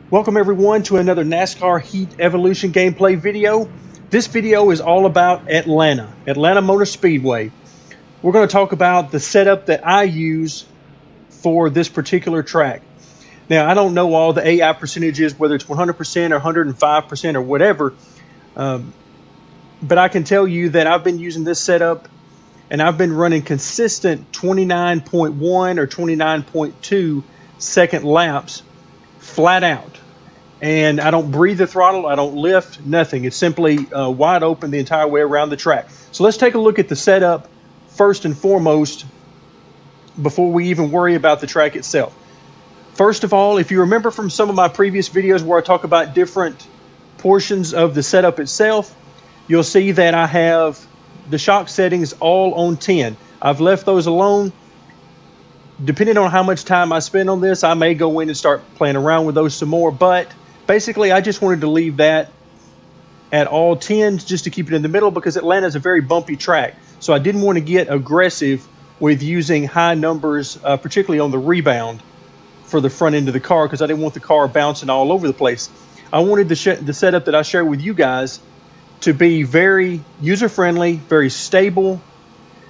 Welcome everyone to another NASCAR Heat Evolution gameplay video. This video is all about Atlanta Motor Speedway. We're going to talk about the setup that I use for this particular track. Now, I don't know all the AI percentages, whether it's 100% or 105% or whatever, but I can tell you that I've been using this setup and I've been running consistent 29.1 or 29.2 second laps flat out. And I don't breathe the throttle, I don't lift, nothing. It's simply wide open the entire way around the track. So let's take a look at the setup first and foremost before we even worry about the track itself. First of all, if you remember from some of my previous videos where I talk about different portions of the setup itself, you'll see that I have the shock settings all on 10. I've left those alone. Depending on how much time I spend on this, I may go in and start playing around with those some more, but basically, I just wanted to leave that at all 10s just to keep it in the middle because Atlanta is a very bumpy track. So I didn't want to get aggressive with using high numbers, particularly on the rebound for the front end of the car because I didn't want the car bouncing all over the place. I wanted the setup that I share with you guys to be very user-friendly, very stable,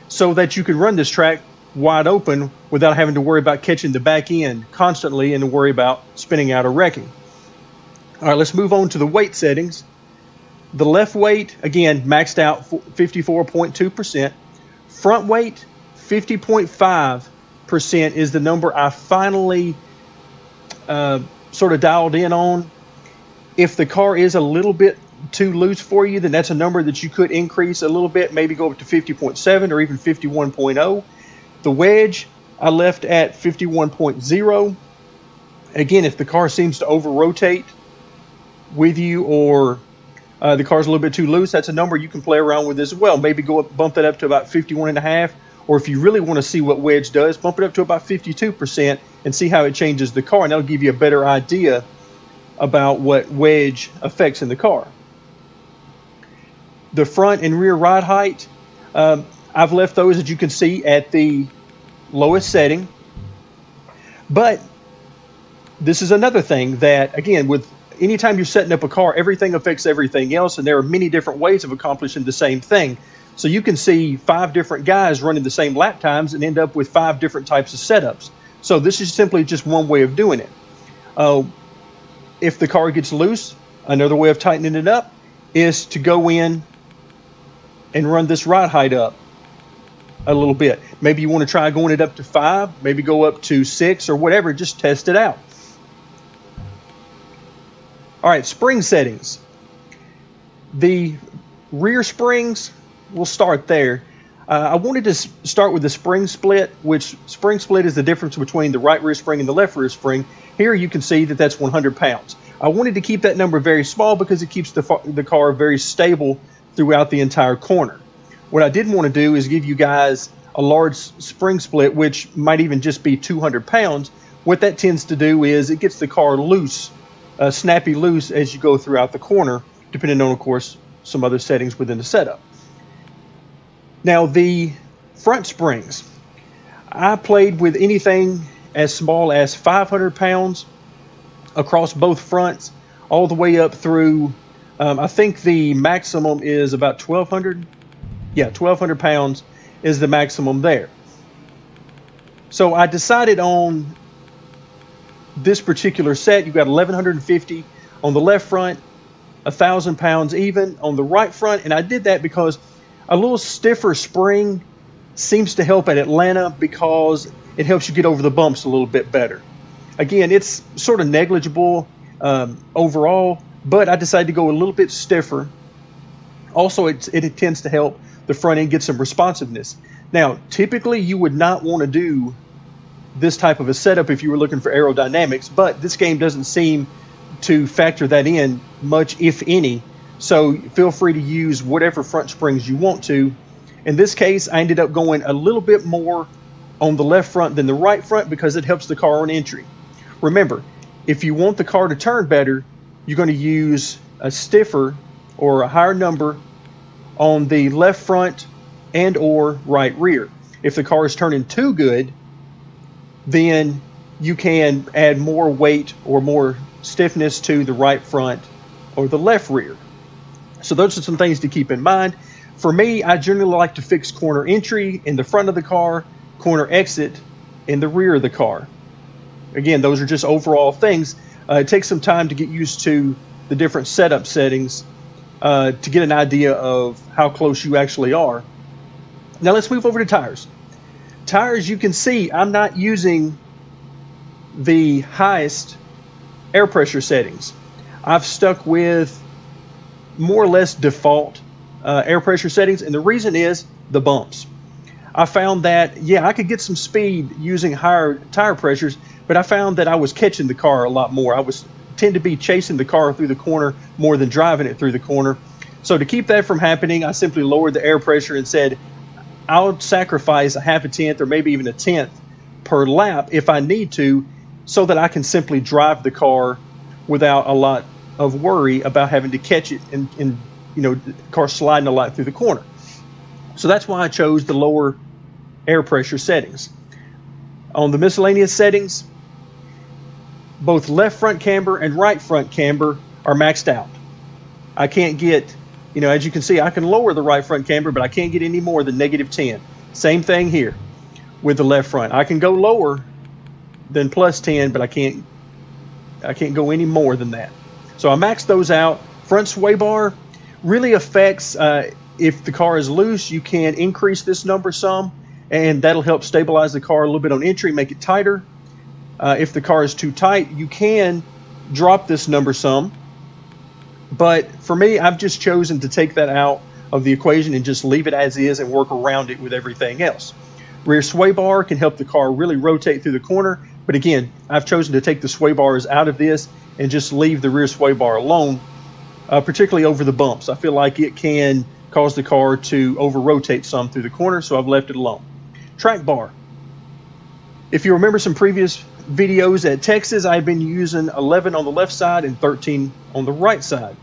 so that you can run this track wide open without having to worry about catching the back end constantly and to worry about spinning out or wrecking. All right, let's move on to the weight settings. The left weight, again, maxed out 54.2%. Front weight, 50.5% is the number I finally sort of dialed in on. If the car is a little bit too loose for you, then that's a number that you could increase a little bit, maybe go up to 50.7 or even 51.0. The wedge, I left at 51.0. Again, if the car seems to over-rotate with you or the car's a little bit too loose, that's a number you can play around with as well. Maybe bump that up to about 51.5, or if you really want to see what wedge does, bump it up to about 52% and see how it changes the car, and that'll give you a better idea about what wedge affects in the car. The front and rear ride height, I've left those, as you can see, at the lowest setting. But this is another thing that, again, with anytime you're setting up a car, everything affects everything else, and there are many different ways of accomplishing the same thing. So you can see 5 different guys running the same lap times and end up with 5 different types of setups. So this is simply just one way of doing it. If the car gets loose, another way of tightening it up is to go in and run this ride height up a little bit. Maybe you want to try going it up to 5, maybe go up to 6 or whatever, just test it out. All right, spring settings. The rear springs, we'll start there. I wanted to start with the spring split, which spring split is the difference between the right rear spring and the left rear spring. Here you can see that that's 100 pounds. I wanted to keep that number very small because it keeps the car very stable throughout the entire corner. What I didn't want to do is give you guys a large spring split, which might even just be 200 pounds. What that tends to do is it gets the car loose, snappy loose as you go throughout the corner, depending on, of course, some other settings within the setup. Now, the front springs, I played with anything as small as 500 pounds across both fronts, all the way up through, I think the maximum is about 1,200. Yeah, 1,200 pounds is the maximum there. So I decided on this particular set. You've got 1,150 on the left front, 1,000 pounds even on the right front. And I did that because a little stiffer spring seems to help at Atlanta because it helps you get over the bumps a little bit better. Again, it's sort of negligible overall, but I decided to go a little bit stiffer. Also, it tends to help the front end get some responsiveness. Now, typically you would not want to do this type of a setup if you were looking for aerodynamics, but this game doesn't seem to factor that in much, if any. So feel free to use whatever front springs you want to. In this case, I ended up going a little bit more on the left front than the right front because it helps the car on entry. Remember, if you want the car to turn better, you're going to use a stiffer or a higher number on the left front and or right rear. If the car is turning too good, then you can add more weight or more stiffness to the right front or the left rear. So those are some things to keep in mind. For me, I generally like to fix corner entry in the front of the car, corner exit in the rear of the car. Again, those are just overall things. It takes some time to get used to the different setup settings to get an idea of how close you actually are. Now let's move over to tires. Tires, you can see I'm not using the highest air pressure settings. I've stuck with more or less default air pressure settings, and the reason is the bumps. I found that, yeah, I could get some speed using higher tire pressures, but I found that I was catching the car a lot more. Tend to be chasing the car through the corner more than driving it through the corner. So to keep that from happening, I simply lowered the air pressure and said, I'll sacrifice a half a tenth or maybe even a tenth per lap if I need to, so that I can simply drive the car without a lot of worry about having to catch it and the car sliding a lot through the corner. So that's why I chose the lower air pressure settings. On the miscellaneous settings, both left front camber and right front camber are maxed out. I can't get, as you can see, I can lower the right front camber, but I can't get any more than -10. Same thing here with the left front. I can go lower than +10, but I can't go any more than that. So I maxed those out. Front sway bar really affects, if the car is loose, you can increase this number some, and that'll help stabilize the car a little bit on entry, make it tighter. If the car is too tight, you can drop this number some. But for me, I've just chosen to take that out of the equation and just leave it as is and work around it with everything else. Rear sway bar can help the car really rotate through the corner. But again, I've chosen to take the sway bars out of this and just leave the rear sway bar alone, particularly over the bumps. I feel like it can cause the car to over-rotate some through the corner, so I've left it alone. Track bar. If you remember some previous videos at Texas, I've been using 11 on the left side and 13 on the right side.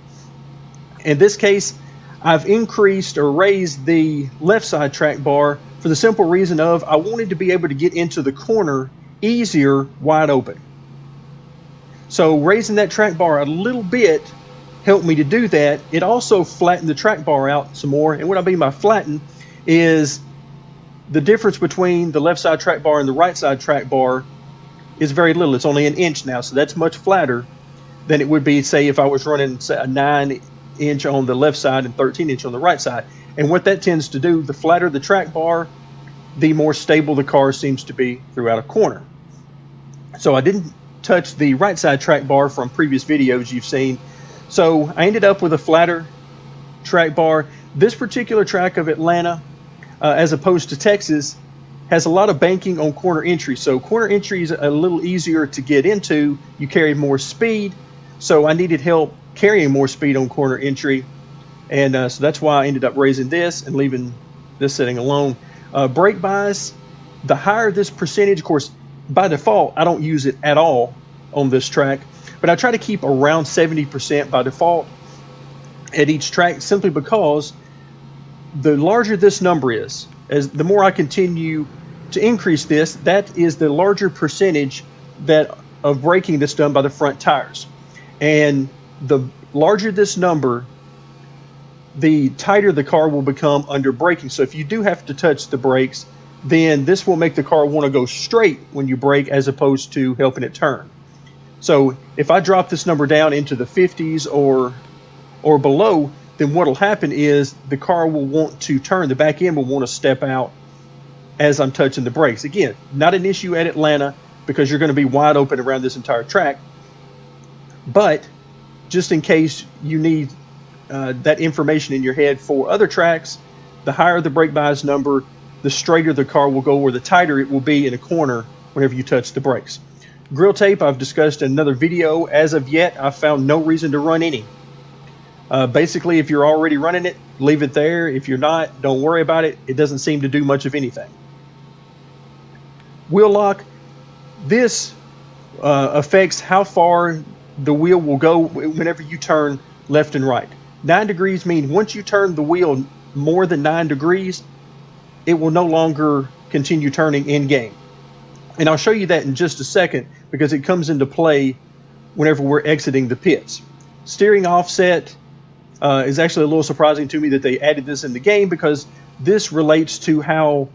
In this case, I've increased or raised the left side track bar for the simple reason of I wanted to be able to get into the corner easier wide open. So raising that track bar a little bit helped me to do that. It also flattened the track bar out some more, and what I mean by flatten is the difference between the left side track bar and the right side track bar is very little. It's only 1 inch now, so that's much flatter than it would be, say, if I was running, say, a 9-inch on the left side and 13-inch on the right side. And what that tends to do, the flatter the track bar, the more stable the car seems to be throughout a corner. So I didn't touch the right side track bar from previous videos you've seen. So I ended up with a flatter track bar. This particular track of Atlanta, as opposed to Texas, has a lot of banking on corner entry. So corner entry is a little easier to get into. You carry more speed. So I needed help carrying more speed on corner entry. And so that's why I ended up raising this and leaving this setting alone. Brake bias, the higher this percentage, of course, by default, I don't use it at all on this track, but I try to keep around 70% by default at each track, simply because the larger this number is, as the more I continue to increase this, that is the larger percentage of braking that's done by the front tires. And the larger this number, the tighter the car will become under braking. So if you do have to touch the brakes, then this will make the car want to go straight when you brake as opposed to helping it turn. So if I drop this number down into the 50s or below, then what will happen is the car will want to turn. The back end will want to step out as I'm touching the brakes. Again, not an issue at Atlanta because you're going to be wide open around this entire track. But just in case you need that information in your head for other tracks, the higher the brake bias number, the straighter the car will go, or the tighter it will be in a corner whenever you touch the brakes. Grill tape, I've discussed in another video. As of yet, I've found no reason to run any. Basically, if you're already running it, leave it there. If you're not, don't worry about it. It doesn't seem to do much of anything. Wheel lock, this affects how far the wheel will go whenever you turn left and right. 9 degrees means once you turn the wheel more than 9 degrees, it will no longer continue turning in game. And I'll show you that in just a second because it comes into play whenever we're exiting the pits. Steering offset is actually a little surprising to me that they added this in the game, because this relates to how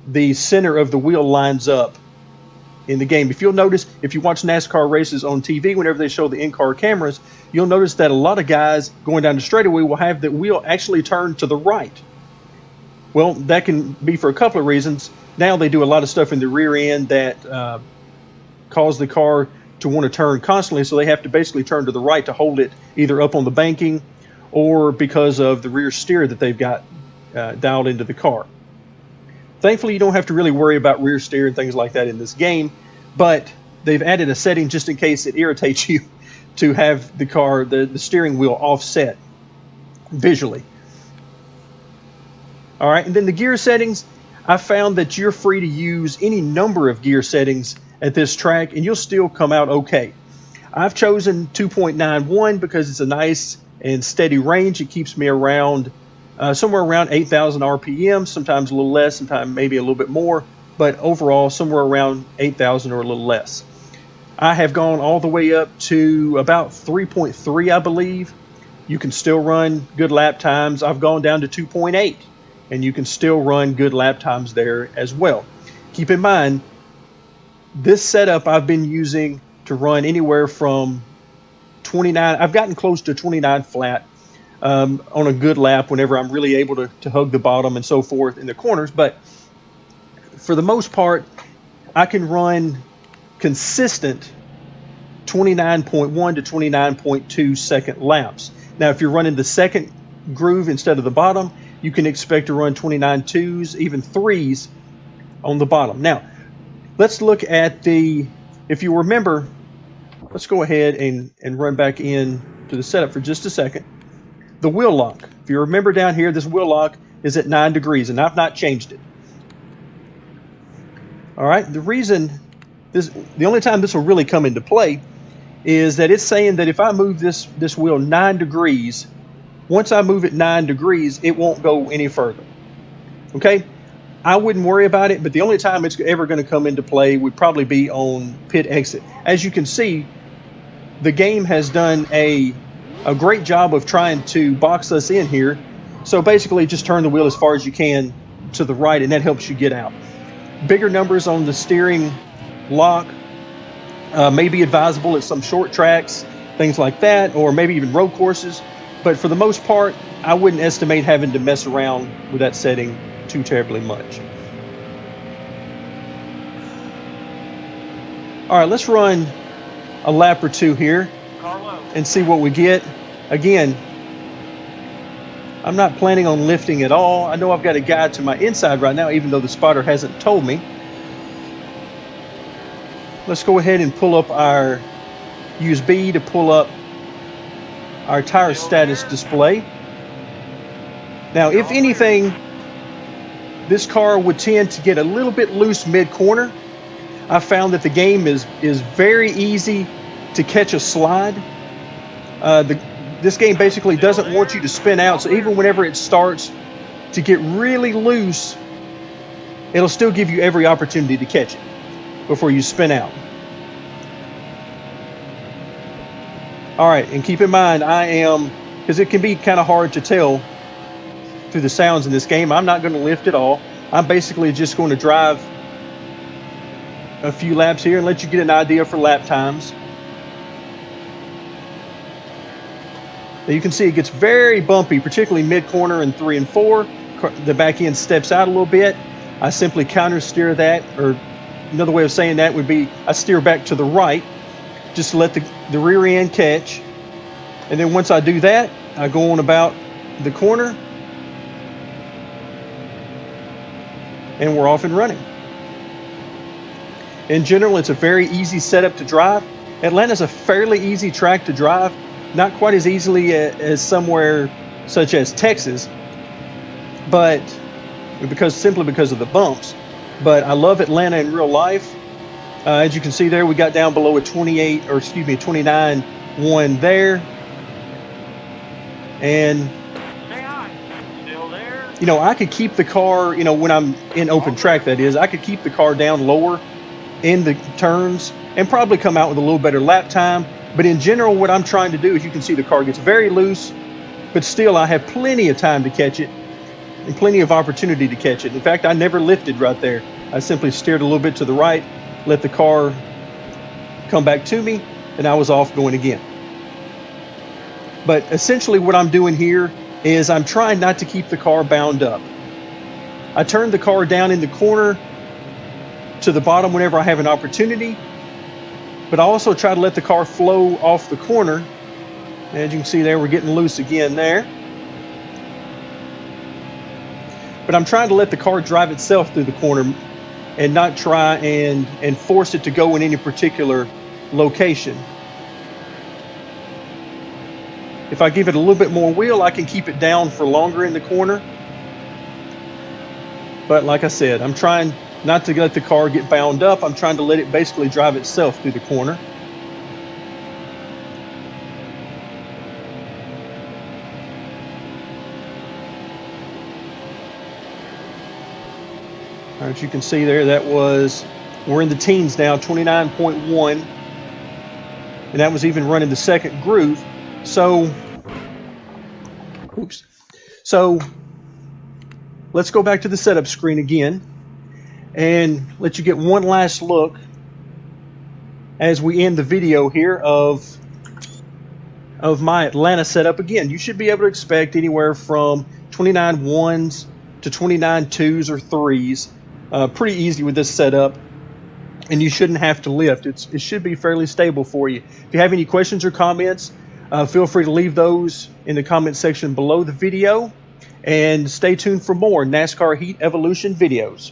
the center of the wheel lines up in the game. If you'll notice, if you watch NASCAR races on TV, whenever they show the in-car cameras, you'll notice that a lot of guys going down the straightaway will have the wheel actually turned to the right. Well, that can be for a couple of reasons. Now they do a lot of stuff in the rear end that cause the car to want to turn constantly, so they have to basically turn to the right to hold it either up on the banking, or because of the rear steer that they've got dialed into the car. Thankfully, you don't have to really worry about rear steer and things like that in this game, but they've added a setting just in case it irritates you to have the car, the steering wheel offset visually. All right, and then the gear settings, I found that you're free to use any number of gear settings at this track, and you'll still come out okay. I've chosen 2.91 because it's a nice and steady range. It keeps me around somewhere around 8,000 RPM, sometimes a little less, sometimes maybe a little bit more, but overall somewhere around 8,000 or a little less. I have gone all the way up to about 3.3, I believe. You can still run good lap times. I've gone down to 2.8, and you can still run good lap times there as well. Keep in mind, this setup I've been using to run anywhere from 29, I've gotten close to 29 flat on a good lap whenever I'm really able to hug the bottom and so forth in the corners. But for the most part, I can run consistent 29.1 to 29.2 second laps. Now, if you're running the second groove instead of the bottom, you can expect to run 29.2s, even 3s on the bottom. Now, let's look at if you remember, let's go ahead and run back in to the setup for just a second. The wheel lock. If you remember down here, this wheel lock is at 9 degrees, and I've not changed it. All right, the only time this will really come into play is that it's saying that if I move this wheel 9 degrees, once I move it 9 degrees, it won't go any further. Okay? I wouldn't worry about it, but the only time it's ever going to come into play would probably be on pit exit. As you can see, the game has done a great job of trying to box us in here. So basically, just turn the wheel as far as you can to the right, and that helps you get out. Bigger numbers on the steering lock may be advisable at some short tracks, things like that, or maybe even road courses. But for the most part, I wouldn't estimate having to mess around with that setting too terribly much. All right, let's run a lap or two here and see what we get. Again, I'm not planning on lifting at all. I know I've got a guide to my inside right now, even though the spotter hasn't told me. Let's go ahead and pull up use B to pull up our tire status display. Now, if anything, this car would tend to get a little bit loose mid-corner. I found that the game is very easy to catch a slide. This game basically doesn't want you to spin out, so even whenever it starts to get really loose, it'll still give you every opportunity to catch it before you spin out. All right, and keep in mind, because it can be kind of hard to tell through the sounds in this game, I'm not going to lift at all. I'm basically just going to drive a few laps here and let you get an idea for lap times. Now you can see it gets very bumpy, particularly mid-corner in 3 and 4. The back end steps out a little bit. I simply counter steer that, or another way of saying that would be I steer back to the right just to let the rear end catch. And then once I do that, I go on about the corner and we're off and running. In general, it's a very easy setup to drive. Atlanta's a fairly easy track to drive, not quite as easily as somewhere such as Texas, but simply because of the bumps. But I love Atlanta in real life. As you can see there, we got down below a 29.1 there. And I could keep the car, when I'm in open track, that is, I could keep the car down lower in the turns and probably come out with a little better lap time. But in general, what I'm trying to do is, you can see the car gets very loose, but still I have plenty of time to catch it and plenty of opportunity to catch it. In fact, I never lifted right there. I simply steered a little bit to the right, let the car come back to me, and I was off going again. But essentially what I'm doing here is I'm trying not to keep the car bound up. I turn the car down in the corner to the bottom whenever I have an opportunity, but I also try to let the car flow off the corner. As you can see there, we're getting loose again there. But I'm trying to let the car drive itself through the corner and not try and force it to go in any particular location. If I give it a little bit more wheel, I can keep it down for longer in the corner. But like I said, I'm trying not to let the car get bound up. I'm trying to let it basically drive itself through the corner. As you can see there, we're in the teens now, 29.1. And that was even running the second groove. So let's go back to the setup screen again and let you get one last look as we end the video here of my Atlanta setup. Again, you should be able to expect anywhere from 29 ones to 29 twos or threes. Pretty easy with this setup, and you shouldn't have to lift. It should be fairly stable for you. If you have any questions or comments, feel free to leave those in the comment section below the video, and stay tuned for more NASCAR Heat Evolution videos.